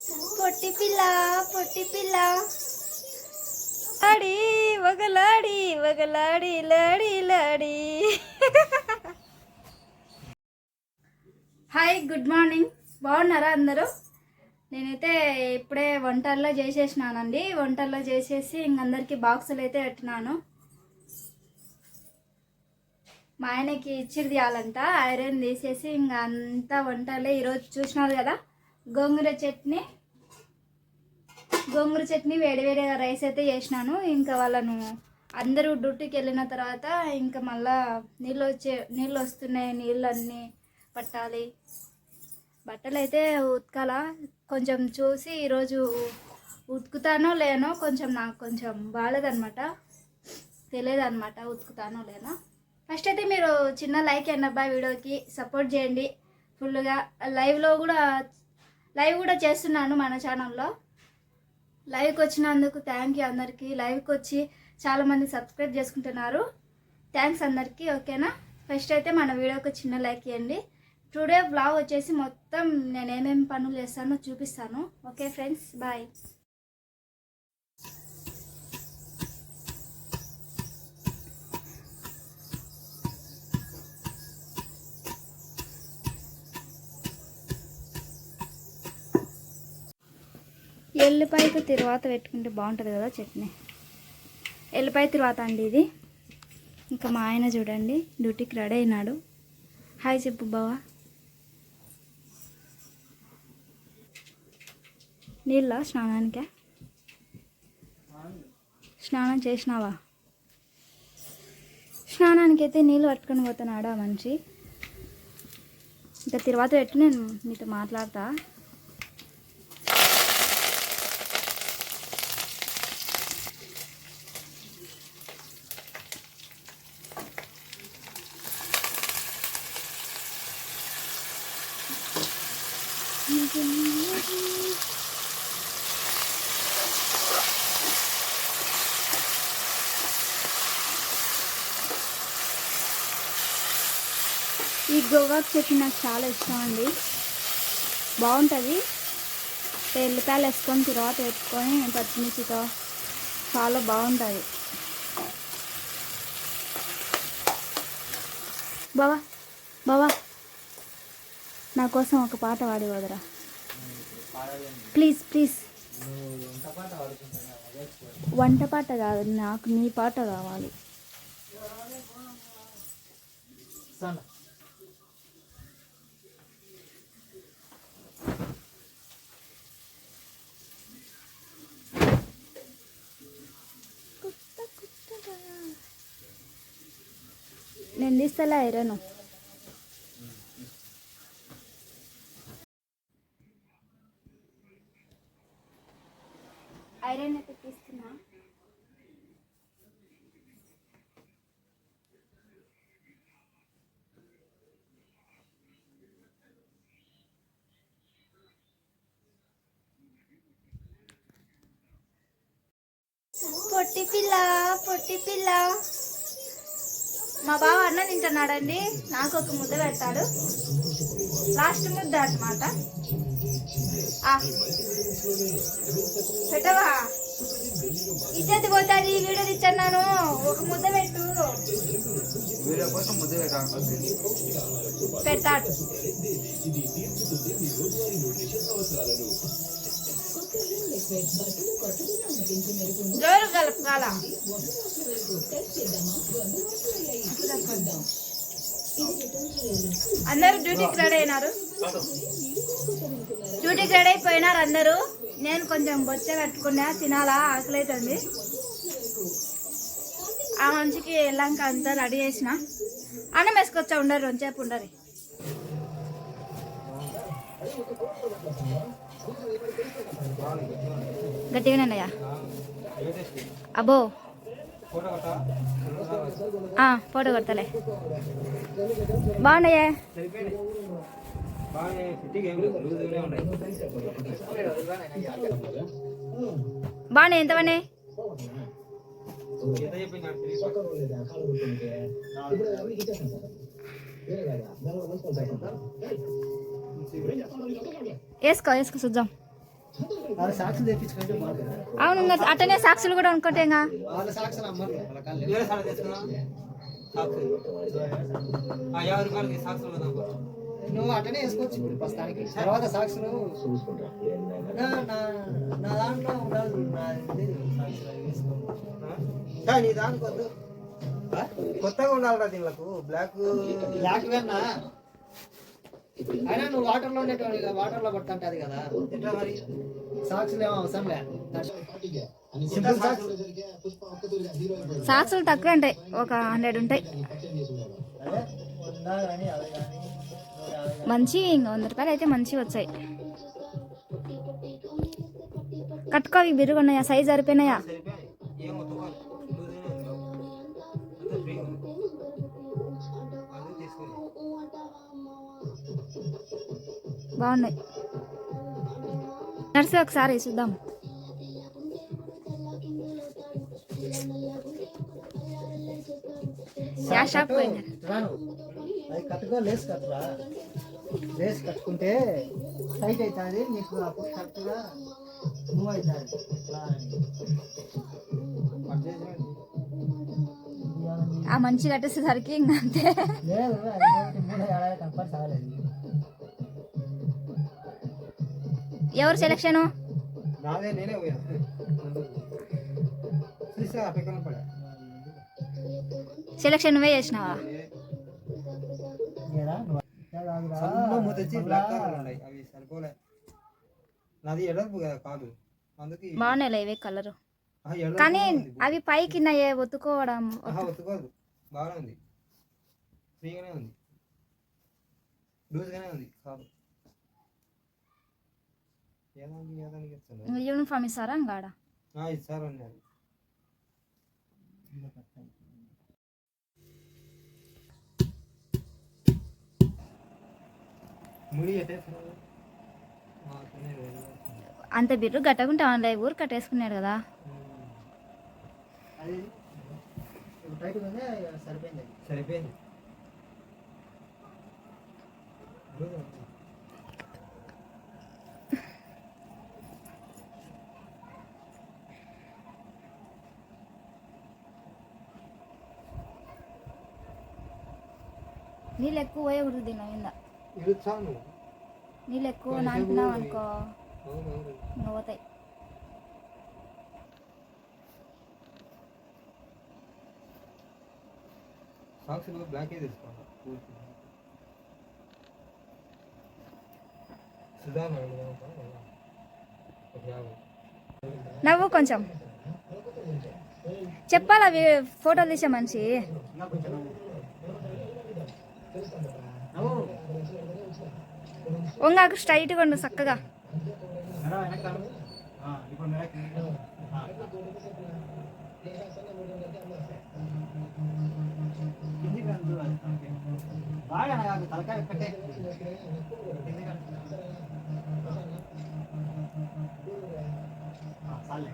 పొట్టి పిల్ల పొట్టి పిల్ల లాడి ఒకలాడి ఒకలాడి లాడి లాడి. Hi, good morning. బాగున్నారా అందరూ? నేనైతే ఇప్పుడే వంటల్లో చేసేసినానండి. వంటల్లో చేసేసి ఇంకందరికీ బాక్సులు అయితే పెట్టినాను. మా ఆయనకి ఇచ్చిరి తీయాలంట, ఐరన్ తీసేసి ఇంకా అంతా వంటలే. ఈరోజు చూసినారు కదా, గోంగూర చట్నీ వేడివేడిగా రైస్ అయితే చేసినాను. ఇంకా వాళ్ళను అందరూ డ్యూటీకి వెళ్ళిన తర్వాత ఇంకా మళ్ళా నీళ్ళు వస్తున్నాయి, నీళ్ళన్నీ పట్టాలి. బట్టలు అయితే ఉతకాల, కొంచెం చూసి ఈరోజు ఉతుకుతానో లేనో నాకు కొంచెం బాగాలేదనమాట, తెలియదన్నమాట ఉతుకుతానో లేనో. ఫస్ట్ అయితే మీరు చిన్న లైక్ అండి అబ్బాయి, వీడియోకి సపోర్ట్ చేయండి ఫుల్గా. లైవ్ కూడా చేస్తున్నాను మన ఛానల్లో. లైవ్కి వచ్చినందుకు థ్యాంక్ యూ అందరికీ. లైవ్కి వచ్చి చాలామంది సబ్స్క్రైబ్ చేసుకుంటున్నారు, థ్యాంక్స్ అందరికీ. ఓకేనా? ఫస్ట్ అయితే మన వీడియోకి చిన్న లైక్ ఇవ్వండి. టుడే వ్లాగ్ వచ్చేసి మొత్తం నేను ఏమేమి పనులు చేస్తానో చూపిస్తాను. Okay friends, bye. ఎల్లిపాయకు తిరువాత పెట్టుకుంటే బాగుంటుంది కదా చట్నీ. ఎల్లిపాయ తిరువాత అండి ఇది. ఇంకా మా ఆయన చూడండి డ్యూటీకి రెడీ అయినాడు. హాయ్ చెప్పు బావా. నీళ్ళ స్నానానికే? స్నానం చేసినావా? స్నానానికి అయితే నీళ్ళు పట్టుకొని పోతున్నాడా మనిషి. ఇంకా తిరువాత పెట్టి నేను మీతో మాట్లాడతా. ఈ గోగాకు చట్నీ నాకు చాలా ఇష్టం అండి, బాగుంటుంది. ఎల్లిపాయలు వేసుకొని తర్వాత పెట్టుకొని పచ్చిమిర్చితో చాలా బాగుంటుంది. బావా నా కోసం ఒక పాట పాడి వదరా ప్లీజ్. వంట పాట కాదు, నాకు నీ పాట కావాలి. నేను తీస్తలే ఐరన్. ఐరన్ అయితే తీస్తున్నా. పొట్టి పిల్ల మా బావ అన్నం తింటున్నాడండి, నాకు ఒక ముద్ద పెడతాడు. లాస్ట్ ముద్ద అన్నమాట. పెట్టవా, ఇజ్జత్ పోతుంది. వీడియో తెచ్చాను, ఒక ముద్ద పెట్టు. పెడతాడు. జోరు కలపాల. అందరూ డ్యూటీకి రెడీ అయినారు, అందరూ. నేను కొంచెం బొచ్చ కట్టుకున్నా, తినాలా, ఆకలి అవుతుంది. ఆ మనిషికి వెళ్ళాక అంతా రెడీ చేసిన. అన్నం వేసుకొచ్చా, ఉండరు కొంచెంసేపు ఉండరు. గట్టిగానేనయ్యా. అబ్బో ఫోటో కొడతలే. బాగున్నాయే. బాగున్నాయి. ఎంతవనే? వేసుకో చూద్దాం. వాళ్ళ సాక్షులు తెప్పించుకుంటే బాగుంది. అవును, ఇంకా అట్టనే సాక్షులు కూడా అనుకుంటే ఇంకా వాళ్ళ సాక్షులు అమ్మరు వాళ్ళ కాళ్ళు. నువ్వు అట్టనే వేసుకోవచ్చు ఇప్పుడు ప్రస్తుతానికి. తర్వాత సాక్షులు నా దాంట్లో ఉండాలి. నీ దానికి వద్దు, కొత్తగా ఉండాలిరా దీనికి. బ్లాక్ బ్లాక్ వేనా అయినా నువ్వు వాటర్లో ఉండేటోని, వాటర్లో పడుతుంటది కదా. ఎట్లా మరి సాక్షులు ఏమో అవసరం లే. సాక్షులు తక్కువ ఉంటాయి, ఒక 100 ఉంటాయి. మంచి ఇంకా 100 రూపాయలు అయితే మంచిగా వచ్చాయి. కట్టుకోవి బిరుగున్నాయా, సైజ్ సరిపోయినాయా? బాగున్నాయి. నడిచి ఒకసారి చూద్దాం. షాప్ పోయింది. అది కట్టుకో, లేస్ కట్టురా. లేస్ కట్టుకుంటే టైట్ అవుతుంది నీకు, అప్పుడు కరెక్ట్గా మూవ్ అవుతుంది. ఆ మంచి కట్టేసేసరికి ఇంకా అంతే. లేదు ఏడాది కంపల్సరీ చాలేదు. ఎవరు సెలక్షన్? నాదే, నేనే పోయా. సెలక్షన్ నువ్వే చేసినావా? బాగున్నాయి ఇవే కలరు, కానీ అవి పైకి ఒత్తుకోవడం ఒత్తుకోదు. బాగానే ఉంది, ఫ్రీగానే ఉంది, లూజ్గానే ఉంది. కాదు యూనిఫామ్ ఇస్తారా ఇంకాడ? ఇస్తారు అన్నారు. అంత బిర్రు గట్టకుంటా ఊరు కట్టేసుకున్నాడు కదా. సరిపోయింది. నీళ్ళు ఎక్కువ పోయే ఉరుది నవ్విందా. నీళ్ళు ఎక్కువ నానిపినావు అనుకో పోతాయి. నవ్వు కొంచెం చెప్పాలా, ఫోటోలు తీసే మనిషి. వంగాకు స్ట్రైట్గా ఉండు చక్కగా. తలకాయ పెట్టే చాలే.